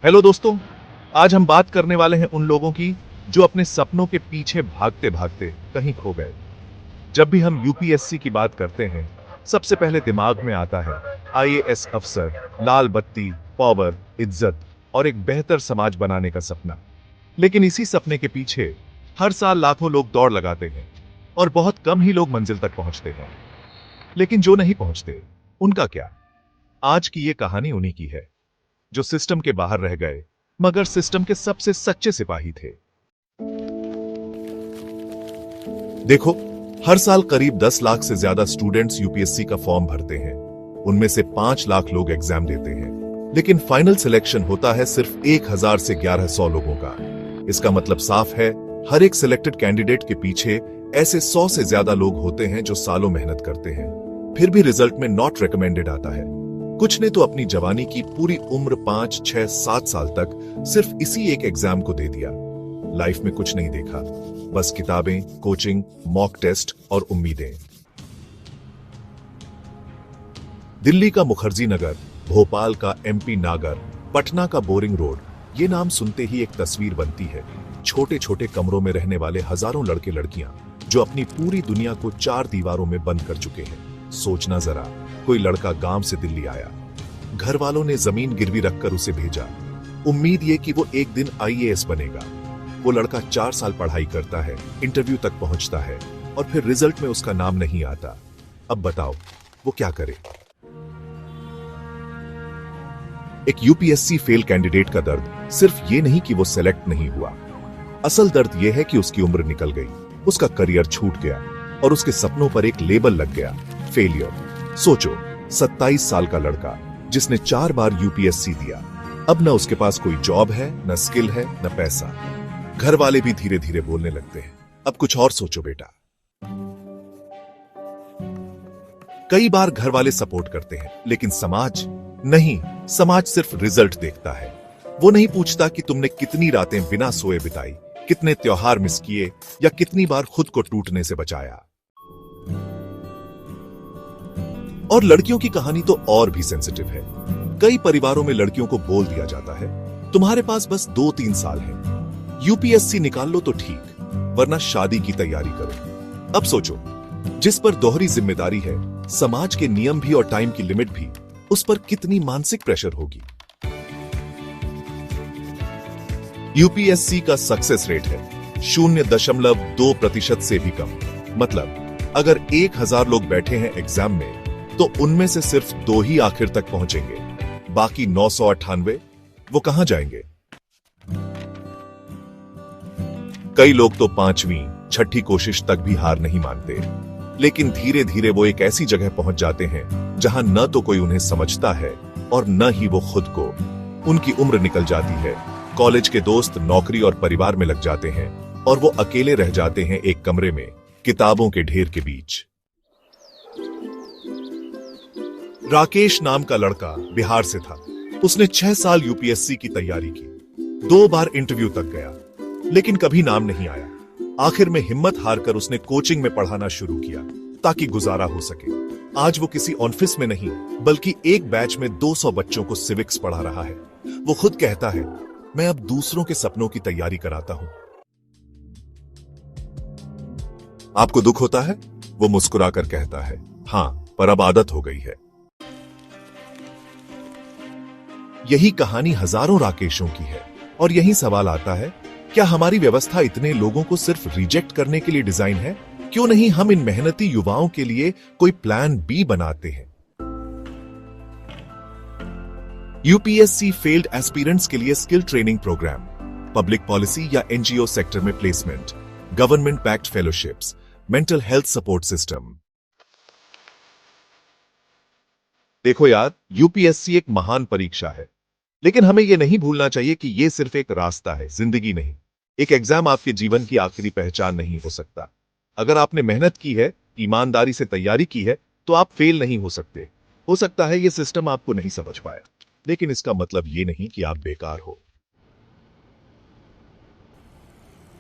Hello दोस्तों, आज हम बात करने वाले हैं उन लोगों की जो अपने सपनों के पीछे भागते भागते कहीं खो गए। जब भी हम यूपीएससी की बात करते हैं, सबसे पहले दिमाग में आता है आईएएस अफसर, लाल बत्ती, पावर, इज्जत और एक बेहतर समाज बनाने का सपना। लेकिन इसी सपने के पीछे हर साल लाखों लोग दौड़ लगाते हैं और बहुत कम ही लोग मंजिल तक पहुंचते हैं। लेकिन जो नहीं पहुंचते, उनका क्या? आज की ये कहानी उन्हीं की है, जो सिस्टम के बाहर रह गए मगर सिस्टम के सबसे सच्चे सिपाही थे। देखो, हर साल करीब 10 लाख से ज्यादा स्टूडेंट्स यूपीएससी का फॉर्म भरते हैं। उनमें से 5 लाख लोग एग्जाम देते हैं, लेकिन फाइनल सिलेक्शन होता है सिर्फ 1000 से 1100 लोगों का। इसका मतलब साफ है, हर एक सिलेक्टेड कैंडिडेट के पीछे ऐसे 100 से ज्यादा लोग होते हैं जो सालों मेहनत करते हैं, फिर भी रिजल्ट में नॉट रिकमेंडेड आता है। कुछ ने तो अपनी जवानी की पूरी उम्र 5, 6, 7 साल तक सिर्फ इसी एक एग्जाम को दे दिया। लाइफ में कुछ नहीं देखा, बस किताबें, कोचिंग, मॉक टेस्ट और उम्मीदें। दिल्ली का मुखर्जी नगर, भोपाल का एमपी नागर, पटना का बोरिंग रोड, ये नाम सुनते ही एक तस्वीर बनती है। छोटे छोटे कमरों में रहने वाले हजारों लड़के लड़कियां जो अपनी पूरी दुनिया को 4 दीवारों में बंद कर चुके हैं। सोचना जरा, कोई लड़का गांव से दिल्ली आया, घर वालों ने जमीन गिरवी रखकर उसे भेजा, उम्मीद ये कि वो एक दिन आईएएस बनेगा। वो लड़का 4 साल पढ़ाई करता है, इंटरव्यू तक पहुंचता है और फिर रिजल्ट में उसका नाम नहीं आता। अब बताओ वो क्या करे? एक यूपीएससी फेल कैंडिडेट का दर्द सिर्फ ये नहीं कि वो सेलेक्ट नहीं हुआ, असल दर्द ये है कि उसकी उम्र निकल गई, उसका करियर छूट गया और उसके सपनों पर एक लेबल लग गया, फेलियर। सोचो, 27 साल का लड़का जिसने 4 बार यूपीएससी दिया, अब न उसके पास कोई जॉब है, न स्किल है, न पैसा। घर वाले भी धीरे धीरे बोलने लगते हैं, अब कुछ और सोचो बेटा। कई बार घर वाले सपोर्ट करते हैं, लेकिन समाज नहीं। समाज सिर्फ रिजल्ट देखता है। वो नहीं पूछता कि तुमने कितनी रातें बिना सोए बिताई, कितने त्योहार मिस किए या कितनी बार खुद को टूटने से बचाया। और लड़कियों की कहानी तो और भी सेंसिटिव है। कई परिवारों में लड़कियों को बोल दिया जाता है, तुम्हारे पास बस 2-3 साल है, यूपीएससी निकाल लो तो ठीक, वरना शादी की तैयारी करो। अब सोचो, जिस पर दोहरी जिम्मेदारी है, समाज के नियम भी और टाइम की लिमिट भी, उस पर कितनी मानसिक प्रेशर होगी। यूपीएससी का सक्सेस रेट है 0.2% से भी कम। मतलब अगर 1000 लोग बैठे हैं एग्जाम में, तो उनमें से सिर्फ 2 ही आखिर तक पहुंचेंगे, बाकी 998 वो कहां जाएंगे? कई लोग तो 5वीं, 6ठी कोशिश तक भी हार नहीं मानते, लेकिन धीरे धीरे वो एक ऐसी जगह पहुंच जाते हैं जहां न तो कोई उन्हें समझता है और न ही वो खुद को। उनकी उम्र निकल जाती है, कॉलेज के दोस्त नौकरी और परिवार में लग जाते हैं और वो अकेले रह जाते हैं एक कमरे में, किताबों के ढेर के बीच। राकेश नाम का लड़का बिहार से था। उसने 6 साल यूपीएससी की तैयारी की, 2 बार इंटरव्यू तक गया, लेकिन कभी नाम नहीं आया। आखिर में हिम्मत हारकर उसने कोचिंग में पढ़ाना शुरू किया ताकि गुजारा हो सके। आज वो किसी ऑफिस में नहीं, बल्कि एक बैच में 200 बच्चों को सिविक्स पढ़ा रहा है। वो खुद कहता है, मैं अब दूसरों के सपनों की तैयारी कराता हूं। आपको दुख होता है? वो मुस्कुराकर कहता है, हां, पर अब आदत हो गई है। यही कहानी हजारों राकेशों की है और यही सवाल आता है, क्या हमारी व्यवस्था इतने लोगों को सिर्फ रिजेक्ट करने के लिए डिजाइन है? क्यों नहीं हम इन मेहनती युवाओं के लिए कोई प्लान बी बनाते हैं? यूपीएससी फेल्ड एस्पिरेंट्स के लिए skill training program, public policy या एनजीओ सेक्टर में placement, government backed fellowships, mental health support system. देखो यार, यूपीएससी एक महान परीक्षा है, लेकिन हमें यह नहीं भूलना चाहिए कि यह सिर्फ एक रास्ता है, जिंदगी नहीं। एक एग्जाम आपके जीवन की आखिरी पहचान नहीं हो सकता। अगर आपने मेहनत की है, ईमानदारी से तैयारी की है, तो आप फेल नहीं हो सकते। हो सकता है यह सिस्टम आपको नहीं समझ पाया, लेकिन इसका मतलब यह नहीं कि आप बेकार हो।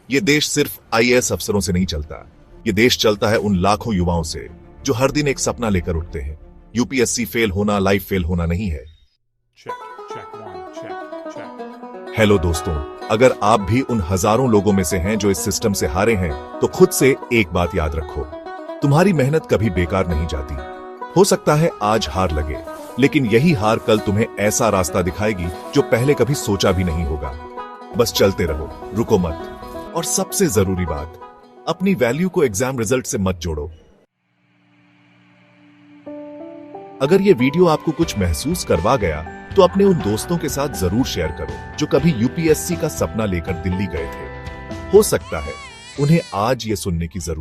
यह देश सिर्फ आईएएस अफसरों से नहीं चलता। यह देश चलता है उन लाखों युवाओं से जो हर दिन एक सपना लेकर उठते हैं। यूपीएससी फेल होना लाइफ फेल होना नहीं है। Check, check, 1, check, check. Hello दोस्तों, अगर आप भी उन हजारों लोगों में से हैं जो इस सिस्टम से हारे हैं, तो खुद से एक बात याद रखो, तुम्हारी मेहनत कभी बेकार नहीं जाती। हो सकता है आज हार लगे, लेकिन यही हार कल तुम्हें ऐसा रास्ता दिखाएगी जो पहले कभी सोचा भी नहीं होगा। बस चलते रहो, रुको मत। और सबसे जरूरी बात, अपनी वैल्यू को एग्जाम रिजल्ट से मत जोड़ो। अगर ये वीडियो आपको कुछ महसूस करवा गया, तो अपने उन दोस्तों के साथ जरूर शेयर करो जो कभी यूपीएससी का सपना लेकर दिल्ली गए थे। हो सकता है उन्हें आज ये सुनने की जरूरत